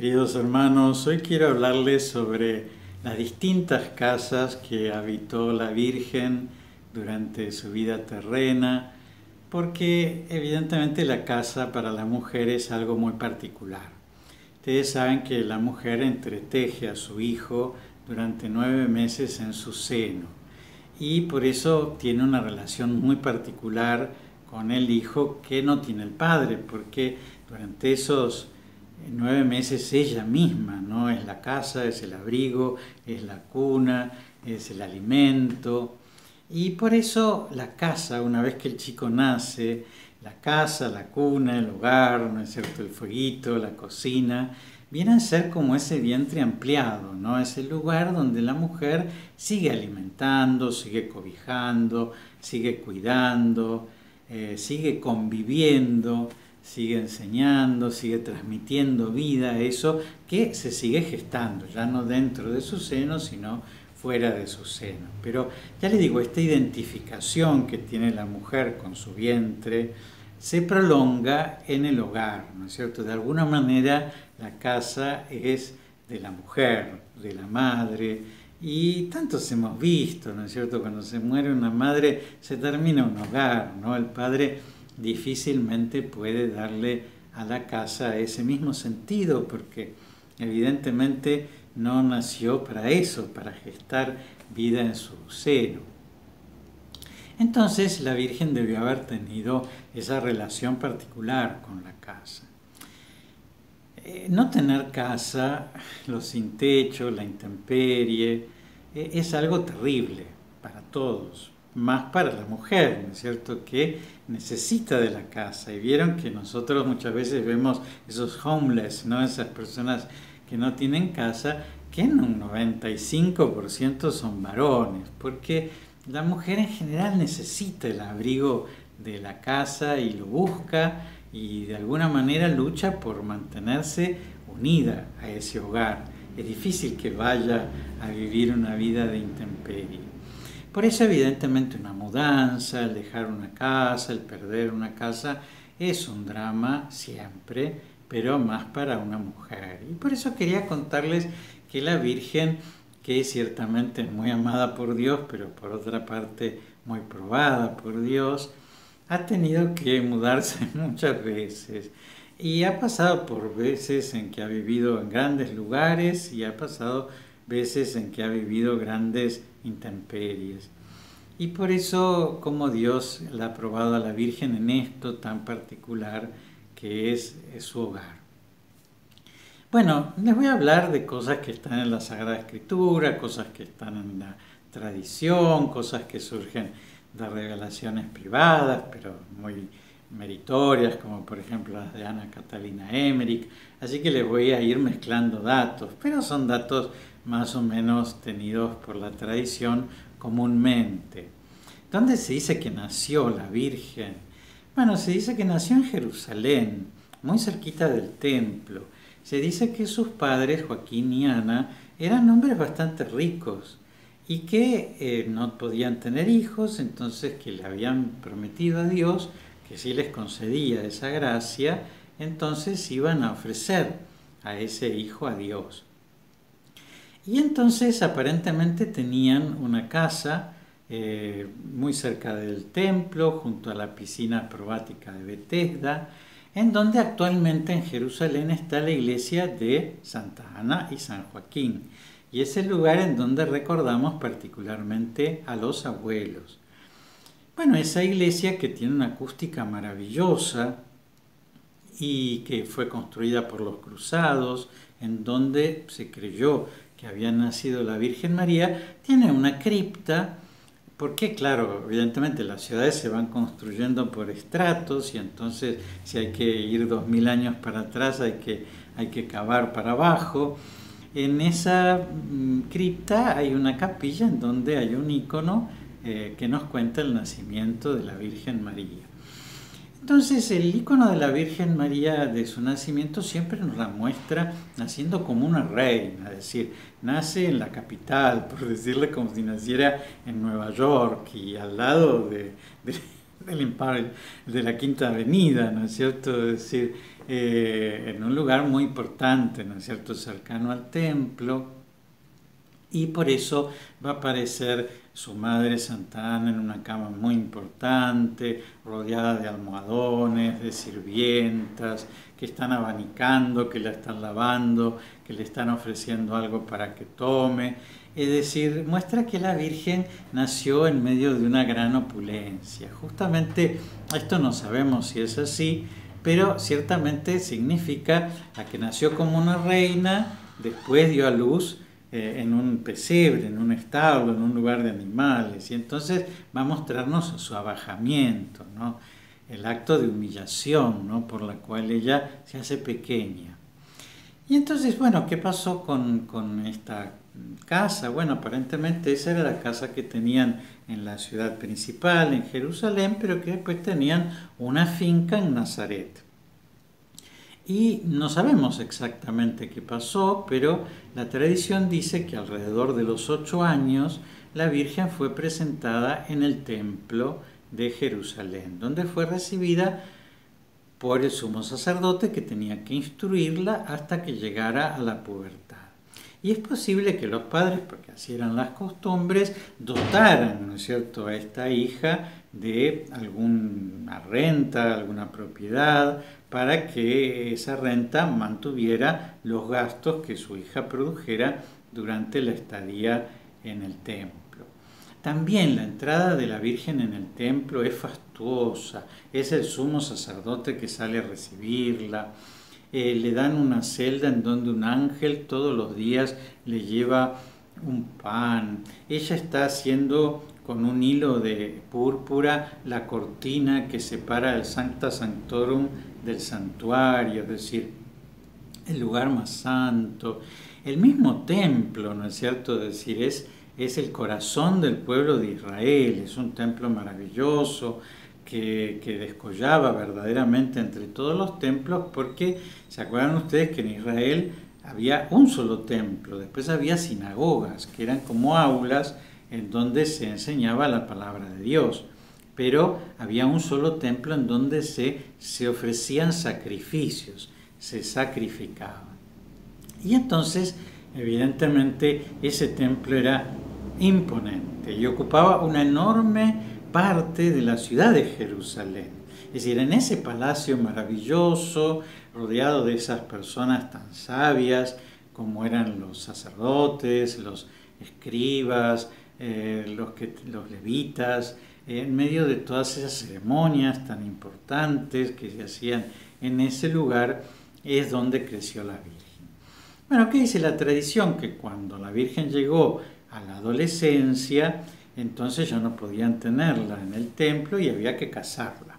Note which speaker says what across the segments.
Speaker 1: Queridos hermanos, hoy quiero hablarles sobre las distintas casas que habitó la Virgen durante su vida terrena, porque evidentemente la casa para la mujer es algo muy particular. Ustedes saben que la mujer entreteje a su hijo durante 9 meses en su seno y por eso tiene una relación muy particular con el hijo que no tiene el padre, porque durante esos 9 meses ella misma, ¿no? Es la casa, es el abrigo, es la cuna, es el alimento. Y por eso la casa, una vez que el chico nace, la casa, la cuna, el hogar, ¿no es cierto?, el fueguito, la cocina, vienen a ser como ese vientre ampliado, ¿no? Es el lugar donde la mujer sigue alimentando, sigue cobijando, sigue cuidando, sigue conviviendo, sigue enseñando, sigue transmitiendo vida a eso que se sigue gestando, ya no dentro de su seno, sino fuera de su seno. Pero ya le digo, esta identificación que tiene la mujer con su vientre se prolonga en el hogar, ¿no es cierto? De alguna manera la casa es de la mujer, de la madre, y tantos hemos visto, ¿no es cierto? Cuando se muere una madre se termina un hogar, ¿no? El padre difícilmente puede darle a la casa ese mismo sentido, porque evidentemente no nació para eso, para gestar vida en su seno. Entonces la Virgen debió haber tenido esa relación particular con la casa. No tener casa, los sin techo, la intemperie, es algo terrible para todos, más para la mujer, ¿no es cierto?, que necesita de la casa. Y vieron que nosotros muchas veces vemos esos homeless, ¿no?, esas personas que no tienen casa, que en un 95% son varones, porque la mujer en general necesita el abrigo de la casa y lo busca y de alguna manera lucha por mantenerse unida a ese hogar. Es difícil que vaya a vivir una vida de intemperie. Por eso evidentemente una mudanza, el dejar una casa, el perder una casa, es un drama siempre, pero más para una mujer. Y por eso quería contarles que la Virgen, que ciertamente es muy amada por Dios, pero por otra parte muy probada por Dios, ha tenido que mudarse muchas veces. Y ha pasado por veces en que ha vivido en grandes lugares y ha pasado veces en que ha vivido grandes intemperies. Y por eso, como Dios la ha probado a la Virgen en esto tan particular que es su hogar. Bueno, les voy a hablar de cosas que están en la Sagrada Escritura, cosas que están en la tradición, cosas que surgen de revelaciones privadas, pero muy meritorias, como por ejemplo las de Ana Catalina Emmerich. Así que les voy a ir mezclando datos, pero son datos más o menos tenidos por la tradición comúnmente. ¿Dónde se dice que nació la Virgen? Bueno, se dice que nació en Jerusalén, muy cerquita del templo. Se dice que sus padres, Joaquín y Ana, eran hombres bastante ricos y que no podían tener hijos, entonces que le habían prometido a Dios que si les concedía esa gracia, entonces iban a ofrecer a ese hijo a Dios. Y entonces aparentemente tenían una casa muy cerca del templo, junto a la piscina acrobática de Betesda, en donde actualmente en Jerusalén está la iglesia de Santa Ana y San Joaquín. Y es el lugar en donde recordamos particularmente a los abuelos. Bueno, esa iglesia que tiene una acústica maravillosa y que fue construida por los cruzados, en donde se creyó que había nacido la Virgen María, tiene una cripta, porque claro, evidentemente las ciudades se van construyendo por estratos y entonces si hay que ir 2000 años para atrás hay que cavar para abajo. En esa cripta hay una capilla en donde hay un icono que nos cuenta el nacimiento de la Virgen María. Entonces el icono de la Virgen María de su nacimiento siempre nos la muestra naciendo como una reina, es decir, nace en la capital, por decirle, como si naciera en Nueva York y al lado del Empire, de la Quinta Avenida, ¿no es cierto? Es decir, en un lugar muy importante, ¿no es cierto?, cercano al templo. Y por eso va a aparecer su madre Santa Ana en una cama muy importante, rodeada de almohadones, de sirvientas, que están abanicando, que la están lavando, que le están ofreciendo algo para que tome. Es decir, muestra que la Virgen nació en medio de una gran opulencia. Justamente esto no sabemos si es así, pero ciertamente significa a que nació como una reina, después dio a luz en un pesebre, en un establo, en un lugar de animales, y entonces va a mostrarnos su abajamiento, ¿no? El acto de humillación, ¿no?, por la cual ella se hace pequeña. Y entonces, bueno, ¿qué pasó con esta casa? Bueno, aparentemente esa era la casa que tenían en la ciudad principal, en Jerusalén, pero que después tenían una finca en Nazaret. Y no sabemos exactamente qué pasó, pero la tradición dice que alrededor de los 8 años la Virgen fue presentada en el templo de Jerusalén, donde fue recibida por el sumo sacerdote que tenía que instruirla hasta que llegara a la pubertad. Y es posible que los padres, porque así eran las costumbres, dotaran, ¿no es cierto?, a esta hija de alguna renta, alguna propiedad, para que esa renta mantuviera los gastos que su hija produjera durante la estadía en el templo. También la entrada de la Virgen en el templo es fastuosa, es el sumo sacerdote que sale a recibirla. Le dan una celda en donde un ángel todos los días le lleva un pan. Ella está haciendo con un hilo de púrpura la cortina que separa el Sancta Sanctorum del santuario, es decir, el lugar más santo. El mismo templo, ¿no es cierto?, es decir, es el corazón del pueblo de Israel, es un templo maravilloso, que descollaba verdaderamente entre todos los templos, porque se acuerdan ustedes que en Israel había un solo templo, después había sinagogas, que eran como aulas en donde se enseñaba la palabra de Dios, pero había un solo templo en donde se ofrecían sacrificios, se sacrificaban. Y entonces, evidentemente, ese templo era imponente y ocupaba una enorme parte de la ciudad de Jerusalén. Es decir, en ese palacio maravilloso, rodeado de esas personas tan sabias como eran los sacerdotes, los escribas, los levitas, en medio de todas esas ceremonias tan importantes que se hacían en ese lugar, es donde creció la Virgen. Bueno, ¿qué dice la tradición? Que cuando la Virgen llegó a la adolescencia, entonces ya no podían tenerla en el templo y había que casarla.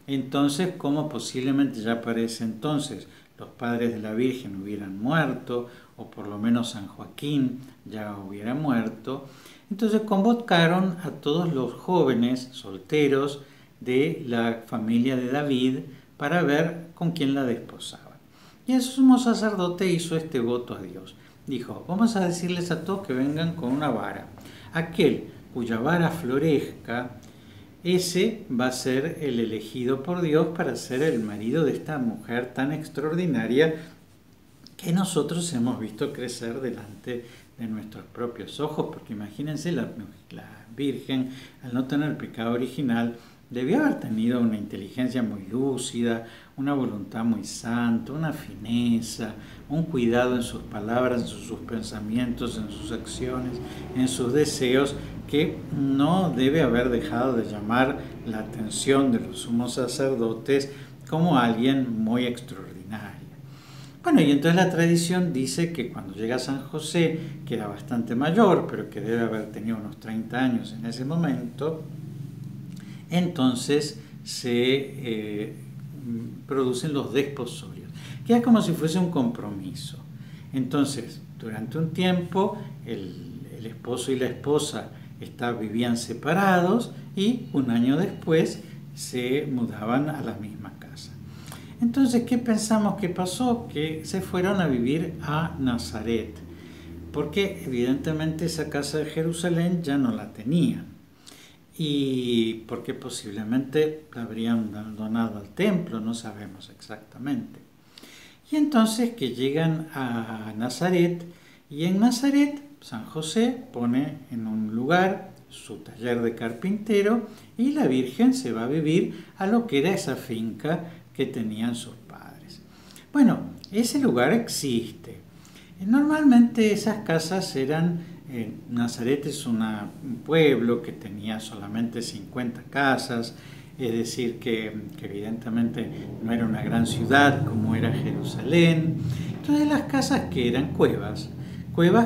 Speaker 1: Entonces, como posiblemente ya para ese entonces los padres de la Virgen hubieran muerto, o por lo menos San Joaquín ya hubiera muerto, entonces convocaron a todos los jóvenes solteros de la familia de David para ver con quién la desposaban. Y el sumo sacerdote hizo este voto a Dios. Dijo, vamos a decirles a todos que vengan con una vara. Aquel cuya vara florezca, ese va a ser el elegido por Dios para ser el marido de esta mujer tan extraordinaria que nosotros hemos visto crecer delante de nuestros propios ojos, porque imagínense, la Virgen, al no tener pecado original, debió haber tenido una inteligencia muy lúcida, una voluntad muy santa, una fineza, un cuidado en sus palabras, en sus pensamientos, en sus acciones, en sus deseos, que no debe haber dejado de llamar la atención de los sumos sacerdotes como alguien muy extraordinario. Bueno, y entonces la tradición dice que cuando llega San José, que era bastante mayor, pero que debe haber tenido unos 30 años en ese momento, entonces se producen los desposorios, que es como si fuese un compromiso. Entonces, durante un tiempo, el esposo y la esposa vivían separados y un año después se mudaban a la misma casa. Entonces, ¿qué pensamos que pasó? Que se fueron a vivir a Nazaret, porque evidentemente esa casa de Jerusalén ya no la tenían, y porque posiblemente la habrían donado al templo, no sabemos exactamente. Y entonces que llegan a Nazaret, y en Nazaret San José pone en un lugar su taller de carpintero y la Virgen se va a vivir a lo que era esa finca que tenían sus padres. Bueno, ese lugar existe. Normalmente esas casas eran, Nazaret es un pueblo que tenía solamente 50 casas, es decir, que evidentemente no era una gran ciudad como era Jerusalén. Entonces las casas que eran cuevas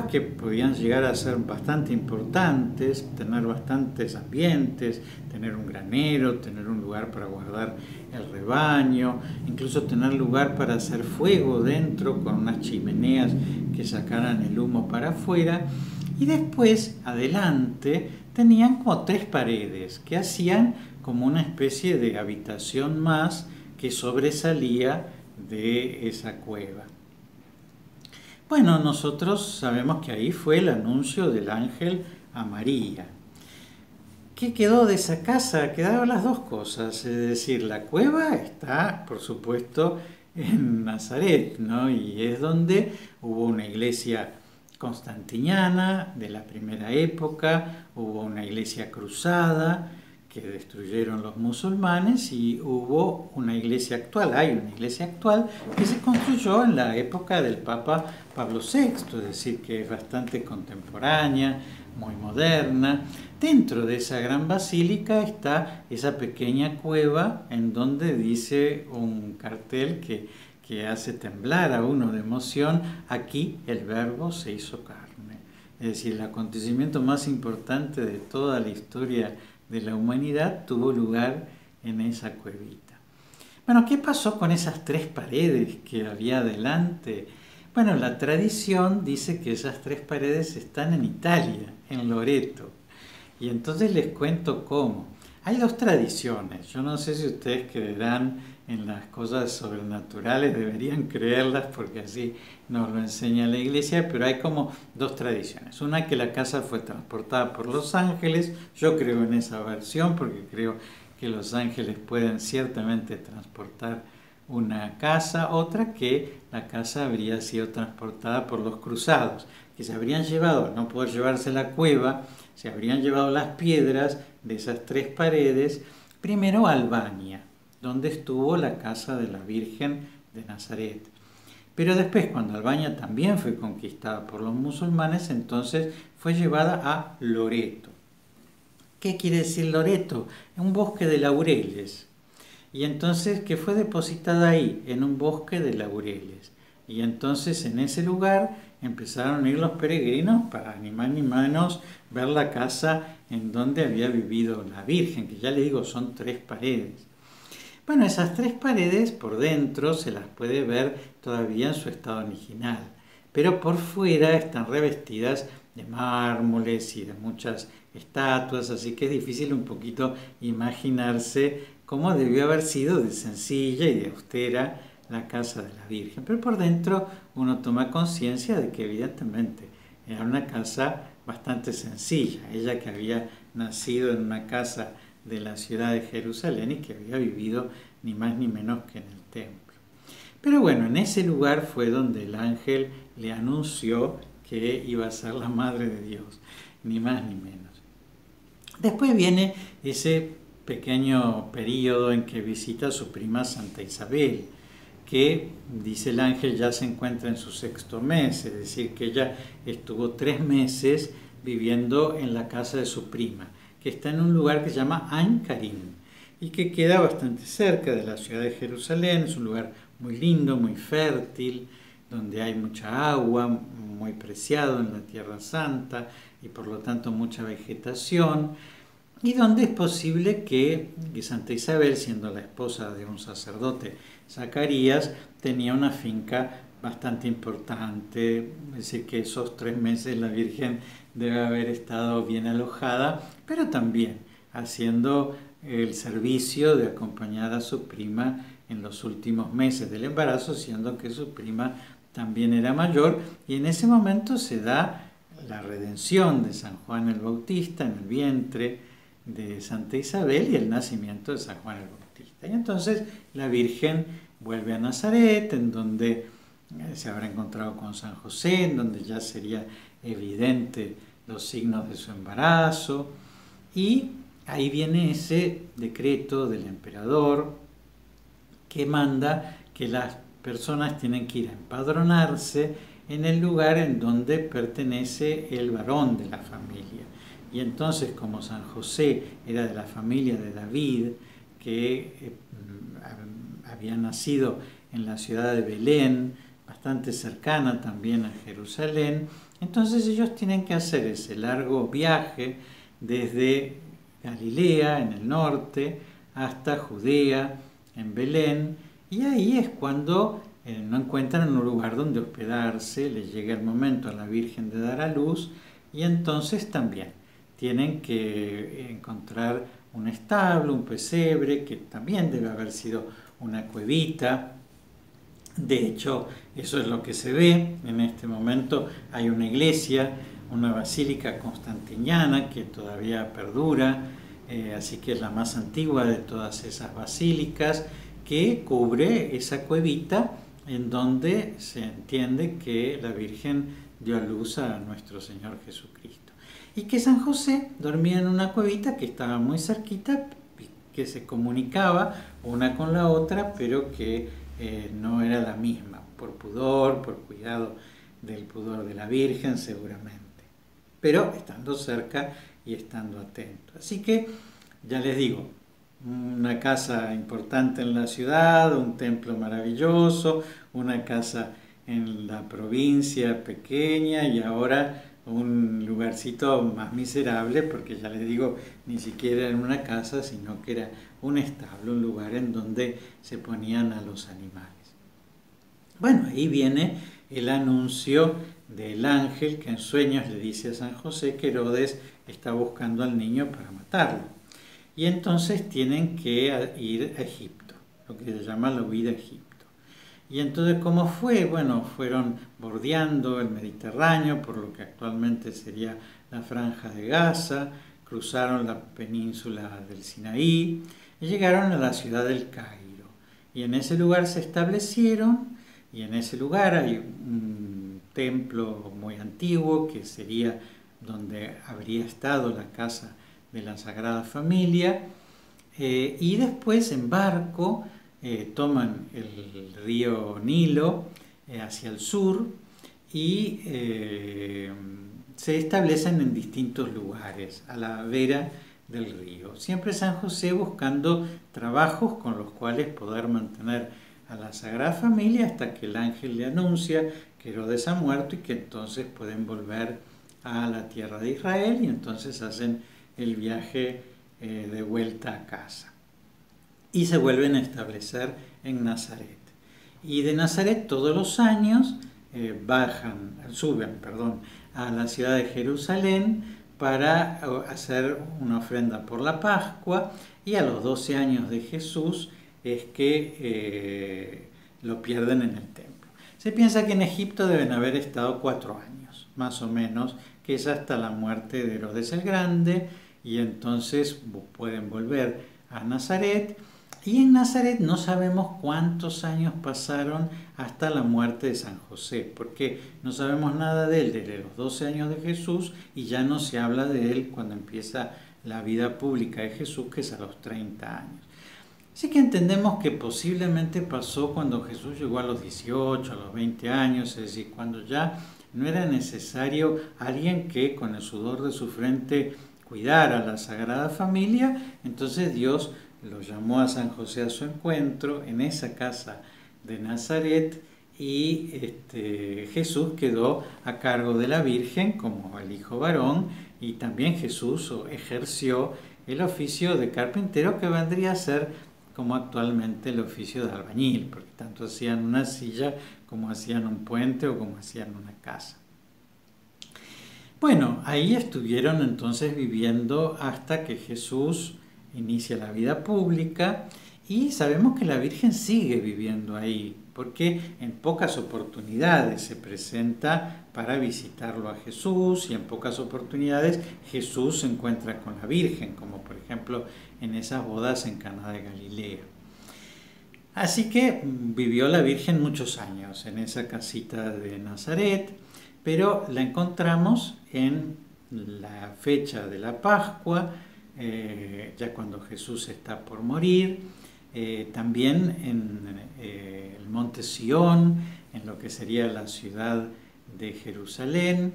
Speaker 1: que podían llegar a ser bastante importantes, tener bastantes ambientes, tener un granero, tener un lugar para guardar el rebaño, incluso tener lugar para hacer fuego dentro con unas chimeneas que sacaran el humo para afuera. Y después, adelante, tenían como 3 paredes que hacían como una especie de habitación más que sobresalía de esa cueva. Bueno, nosotros sabemos que ahí fue el anuncio del ángel a María. ¿Qué quedó de esa casa? Quedaron las dos cosas, es decir, la cueva está, por supuesto, en Nazaret, ¿no? Y es donde hubo una iglesia constantiniana de la primera época, hubo una iglesia cruzada que destruyeron los musulmanes y hubo una iglesia actual, hay una iglesia actual que se construyó en la época del Papa Pablo VI, es decir, que es bastante contemporánea, muy moderna. Dentro de esa gran basílica está esa pequeña cueva en donde dice un cartel que hace temblar a uno de emoción: aquí el Verbo se hizo carne. Es decir, el acontecimiento más importante de toda la historia de la humanidad tuvo lugar en esa cuevita. Bueno, ¿qué pasó con esas 3 paredes que había adelante? Bueno, la tradición dice que esas 3 paredes están en Italia, en Loreto. Y entonces les cuento cómo. Hay 2 tradiciones. Yo no sé si ustedes creerán en las cosas sobrenaturales, deberían creerlas porque así nos lo enseña la iglesia, pero hay como 2 tradiciones. Una, que la casa fue transportada por los ángeles. Yo creo en esa versión porque creo que los ángeles pueden ciertamente transportar una casa. Otra, que la casa habría sido transportada por los cruzados, que se habrían llevado, al no poder llevarse la cueva, se habrían llevado las piedras de esas 3 paredes, primero a Albania, donde estuvo la casa de la Virgen de Nazaret. Pero después, cuando Albania también fue conquistada por los musulmanes, entonces fue llevada a Loreto. ¿Qué quiere decir Loreto? Un bosque de laureles. Y entonces, que fue depositada ahí, en un bosque de laureles. Y entonces, en ese lugar empezaron a ir los peregrinos para ni más ni menos ver la casa en donde había vivido la Virgen, que ya le digo, son 3 paredes. Bueno, esas 3 paredes por dentro se las puede ver todavía en su estado original, pero por fuera están revestidas de mármoles y de muchas estatuas, así que es difícil un poquito imaginarse cómo debió haber sido de sencilla y de austera la casa de la Virgen. Pero por dentro uno toma conciencia de que evidentemente era una casa bastante sencilla. Ella, que había nacido en una casa de la ciudad de Jerusalén y que había vivido ni más ni menos que en el templo. Pero bueno, en ese lugar fue donde el ángel le anunció que iba a ser la Madre de Dios, ni más ni menos. Después viene ese pequeño periodo en que visita a su prima Santa Isabel, que, dice el ángel, ya se encuentra en su 6º mes, es decir, que ella estuvo 3 meses viviendo en la casa de su prima, que está en un lugar que se llama Ain Karim y que queda bastante cerca de la ciudad de Jerusalén. Es un lugar muy lindo, muy fértil, donde hay mucha agua, muy preciado en la Tierra Santa y por lo tanto mucha vegetación, y donde es posible que Santa Isabel, siendo la esposa de un sacerdote, Zacarías, tenía una finca bastante importante, es decir, que esos 3 meses la Virgen debe haber estado bien alojada, pero también haciendo el servicio de acompañar a su prima en los últimos meses del embarazo, siendo que su prima también era mayor, y en ese momento se da la redención de San Juan el Bautista en el vientre de Santa Isabel y el nacimiento de San Juan el Bautista. Y entonces la Virgen vuelve a Nazaret, en donde se habrá encontrado con San José, en donde ya sería evidente los signos de su embarazo, y ahí viene ese decreto del emperador que manda que las personas tienen que ir a empadronarse en el lugar en donde pertenece el varón de la familia. Y entonces, como San José era de la familia de David, que había nacido en la ciudad de Belén, bastante cercana también a Jerusalén, entonces ellos tienen que hacer ese largo viaje desde Galilea, en el norte, hasta Judea, en Belén, y ahí es cuando no encuentran un lugar donde hospedarse, les llega el momento a la Virgen de dar a luz, y entonces también tienen que encontrar un establo, un pesebre, que también debe haber sido una cuevita. De hecho, eso es lo que se ve. En este momento hay una iglesia, una basílica constantiniana que todavía perdura, así que es la más antigua de todas esas basílicas, que cubre esa cuevita en donde se entiende que la Virgen dio a luz a nuestro Señor Jesucristo. Y que San José dormía en una cuevita que estaba muy cerquita, que se comunicaba una con la otra, pero que no era la misma, por pudor, por cuidado del pudor de la Virgen seguramente, pero estando cerca y estando atento. Así que, ya les digo, una casa importante en la ciudad, un templo maravilloso, una casa en la provincia pequeña y ahora un lugarcito más miserable, porque ya les digo, ni siquiera era una casa, sino que era un establo, un lugar en donde se ponían a los animales. Bueno, ahí viene el anuncio del ángel que en sueños le dice a San José que Herodes está buscando al niño para matarlo. Y entonces tienen que ir a Egipto, lo que se llama la huida a Egipto. Y entonces, ¿cómo fue? Bueno, fueron bordeando el Mediterráneo, por lo que actualmente sería la Franja de Gaza, cruzaron la península del Sinaí y llegaron a la ciudad del Cairo. Y en ese lugar se establecieron, y en ese lugar hay un templo muy antiguo, que sería donde habría estado la casa de la Sagrada Familia, y después en barco toman el río Nilo hacia el sur y se establecen en distintos lugares a la vera del río. Siempre San José buscando trabajos con los cuales poder mantener a la Sagrada Familia hasta que el ángel le anuncia que Herodes ha muerto y que entonces pueden volver a la tierra de Israel, y entonces hacen el viaje de vuelta a casa y se vuelven a establecer en Nazaret. Y de Nazaret todos los años suben a la ciudad de Jerusalén para hacer una ofrenda por la Pascua, y a los 12 años de Jesús es que lo pierden en el templo. Se piensa que en Egipto deben haber estado 4 años, más o menos, que es hasta la muerte de Herodes el Grande, y entonces pueden volver a Nazaret. Y en Nazaret no sabemos cuántos años pasaron hasta la muerte de San José, porque no sabemos nada de él desde los 12 años de Jesús, y ya no se habla de él cuando empieza la vida pública de Jesús, que es a los 30 años. Así que entendemos que posiblemente pasó cuando Jesús llegó a los 18, a los 20 años, es decir, cuando ya no era necesario alguien que con el sudor de su frente cuidara a la Sagrada Familia. Entonces Dios lo llamó a San José a su encuentro en esa casa de Nazaret, y Jesús quedó a cargo de la Virgen como el hijo varón, y también Jesús ejerció el oficio de carpintero, que vendría a ser como actualmente el oficio de albañil, porque tanto hacían una silla como hacían un puente o como hacían una casa. Bueno, ahí estuvieron entonces viviendo hasta que Jesús inicia la vida pública, y sabemos que la Virgen sigue viviendo ahí, porque en pocas oportunidades se presenta para visitarlo a Jesús, y en pocas oportunidades Jesús se encuentra con la Virgen, como por ejemplo en esas bodas en Caná de Galilea. Así que vivió la Virgen muchos años en esa casita de Nazaret, pero la encontramos en la fecha de la Pascua, ya cuando Jesús está por morir, también en el monte Sión, en lo que sería la ciudad de Jerusalén,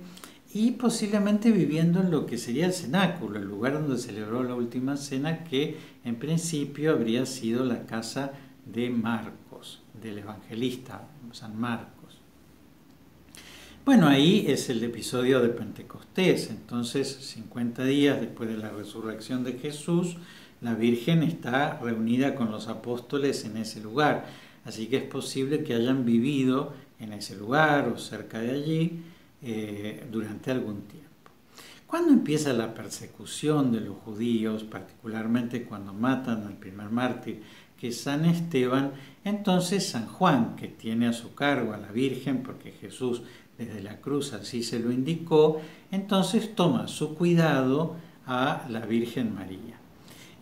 Speaker 1: y posiblemente viviendo en lo que sería el cenáculo, el lugar donde celebró la última cena, que en principio habría sido la casa de Marcos, del evangelista San Marcos. Bueno, ahí es el episodio de Pentecostés, entonces 50 días después de la resurrección de Jesús, la Virgen está reunida con los apóstoles en ese lugar, así que es posible que hayan vivido en ese lugar o cerca de allí durante algún tiempo. ¿Cuándo empieza la persecución de los judíos, particularmente cuando matan al primer mártir, que es San Esteban? Entonces San Juan, que tiene a su cargo a la Virgen, porque Jesús desde la cruz así se lo indicó, entonces toma su cuidado a la Virgen María.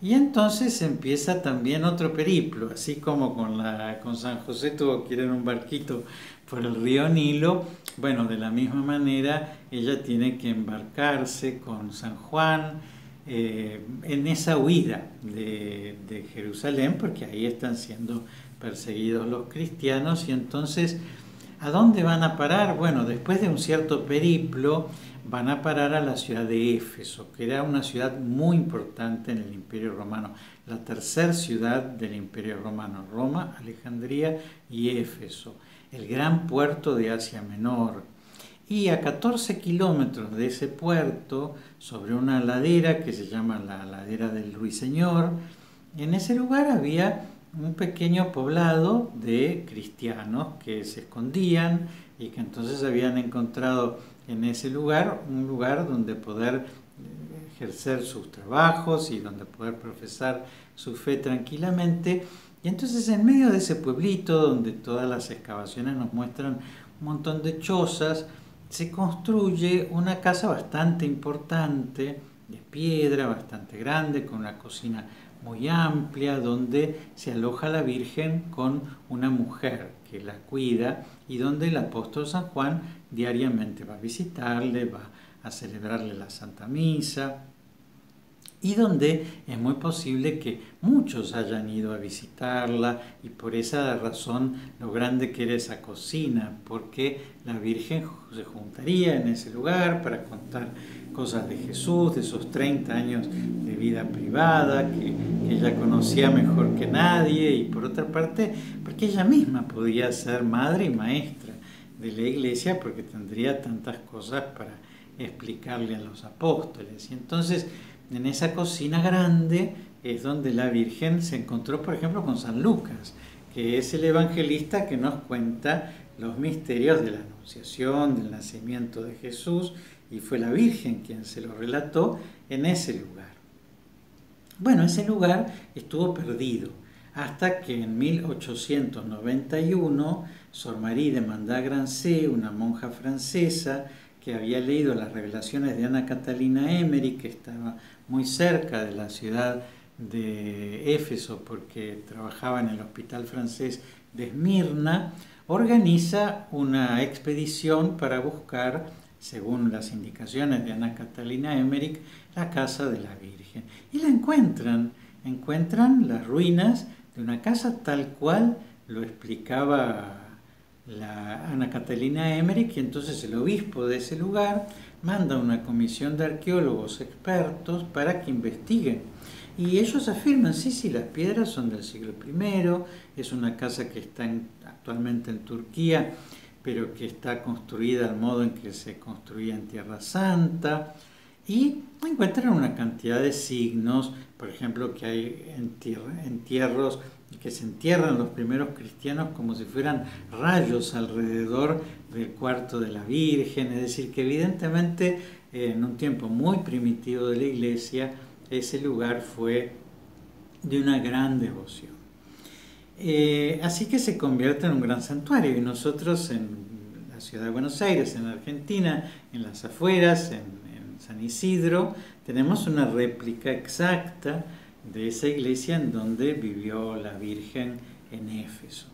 Speaker 1: Y entonces empieza también otro periplo, así como con San José tuvo que ir en un barquito por el río Nilo. Bueno, de la misma manera ella tiene que embarcarse con San Juan en esa huida de Jerusalén, porque ahí están siendo perseguidos los cristianos. Y entonces, ¿a dónde van a parar? Bueno, después de un cierto periplo, van a parar a la ciudad de Éfeso, que era una ciudad muy importante en el Imperio Romano, la tercera ciudad del Imperio Romano: Roma, Alejandría y Éfeso, el gran puerto de Asia Menor. Y a 14 kilómetros de ese puerto, sobre una ladera que se llama la ladera del Ruiseñor, en ese lugar había un pequeño poblado de cristianos que se escondían y que entonces habían encontrado en ese lugar un lugar donde poder ejercer sus trabajos y donde poder profesar su fe tranquilamente. Y entonces en medio de ese pueblito, donde todas las excavaciones nos muestran un montón de chozas, se construye una casa bastante importante, de piedra, bastante grande, con una cocina muy amplia, donde se aloja la Virgen con una mujer que la cuida y donde el apóstol San Juan diariamente va a visitarle, va a celebrarle la Santa Misa, y donde es muy posible que muchos hayan ido a visitarla, y por esa razón lo grande que era esa cocina, porque la Virgen se juntaría en ese lugar para contar cosas de Jesús, de esos 30 años de vida privada que ella conocía mejor que nadie, y por otra parte porque ella misma podía ser madre y maestra de la Iglesia, porque tendría tantas cosas para explicarle a los apóstoles. Y entonces en esa cocina grande es donde la Virgen se encontró, por ejemplo, con San Lucas, que es el evangelista que nos cuenta los misterios de la Anunciación, del nacimiento de Jesús, y fue la Virgen quien se lo relató en ese lugar. Bueno, ese lugar estuvo perdido hasta que en 1891 Sor Marie de Mandá-Grancé, una monja francesa que había leído las revelaciones de Ana Catalina Emmerich, que estaba muy cerca de la ciudad de Éfeso porque trabajaba en el hospital francés de Esmirna, organiza una expedición para buscar, según las indicaciones de Ana Catalina Emmerich, la casa de la Virgen. Y la encuentran las ruinas de una casa tal cual lo explicaba la Ana Catalina Emmerich, y entonces el obispo de ese lugar manda una comisión de arqueólogos expertos para que investiguen. Y ellos afirman, sí, las piedras son del siglo I, es una casa que está actualmente en Turquía, pero que está construida al modo en que se construía en Tierra Santa, y encuentran una cantidad de signos, por ejemplo, que hay entierros que se entierran los primeros cristianos como si fueran rayos alrededor del cuarto de la Virgen, es decir, que evidentemente en un tiempo muy primitivo de la Iglesia ese lugar fue de una gran devoción. Así que se convierte en un gran santuario, y nosotros en la ciudad de Buenos Aires, en Argentina, en las afueras, en San Isidro, tenemos una réplica exacta de esa iglesia en donde vivió la Virgen en Éfeso.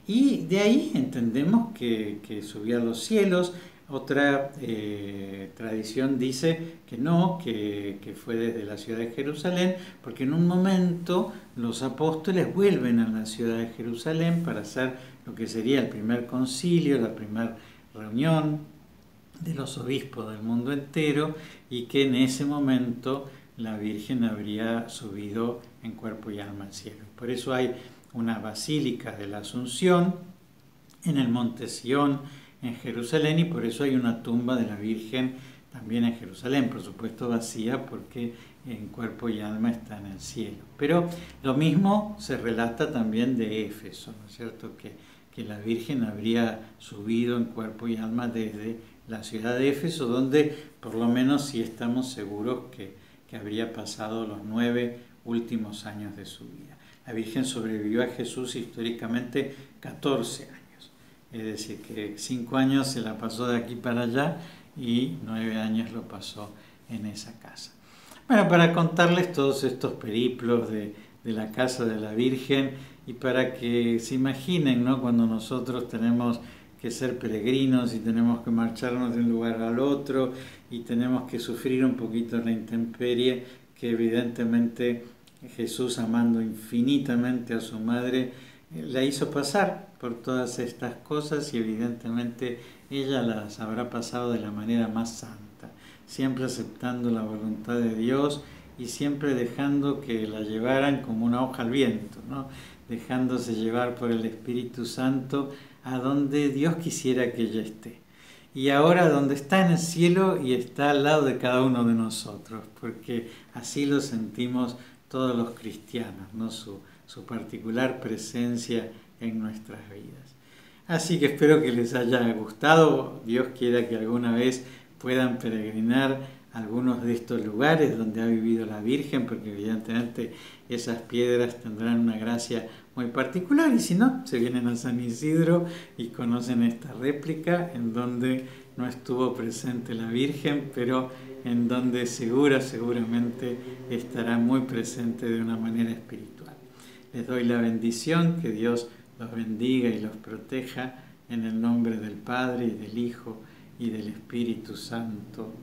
Speaker 1: Y de ahí entendemos que subió a los cielos. Otra tradición dice que no, que fue desde la ciudad de Jerusalén, porque en un momento los apóstoles vuelven a la ciudad de Jerusalén para hacer lo que sería el primer concilio, la primera reunión de los obispos del mundo entero, y que en ese momento la Virgen habría subido en cuerpo y alma al cielo. Por eso hay una basílica de la Asunción en el monte Sión, en Jerusalén, y por eso hay una tumba de la Virgen también en Jerusalén, por supuesto vacía porque en cuerpo y alma está en el cielo. Pero lo mismo se relata también de Éfeso, ¿no es cierto? Que la Virgen habría subido en cuerpo y alma desde la ciudad de Éfeso, donde por lo menos sí estamos seguros que habría pasado los 9 últimos años de su vida. La Virgen sobrevivió a Jesús históricamente 14 años. Es decir, que 5 años se la pasó de aquí para allá y 9 años lo pasó en esa casa. Bueno, para contarles todos estos periplos de la casa de la Virgen y para que se imaginen, ¿no? Cuando nosotros tenemos que ser peregrinos y tenemos que marcharnos de un lugar al otro y tenemos que sufrir un poquito la intemperie, que evidentemente Jesús, amando infinitamente a su madre, la hizo pasar por todas estas cosas y evidentemente ella las habrá pasado de la manera más santa, siempre aceptando la voluntad de Dios y siempre dejando que la llevaran como una hoja al viento, ¿no? Dejándose llevar por el Espíritu Santo a donde Dios quisiera que ella esté. Y ahora donde está en el cielo y está al lado de cada uno de nosotros, porque así lo sentimos todos los cristianos, ¿no? Su particular presencia en nuestras vidas. Así que espero que les haya gustado. Dios quiera que alguna vez puedan peregrinar a algunos de estos lugares donde ha vivido la Virgen, porque evidentemente esas piedras tendrán una gracia muy particular, y si no, se vienen a San Isidro y conocen esta réplica en donde no estuvo presente la Virgen, pero en donde seguramente estará muy presente de una manera espiritual. Les doy la bendición, que Dios los bendiga y los proteja, en el nombre del Padre, y del Hijo, y del Espíritu Santo.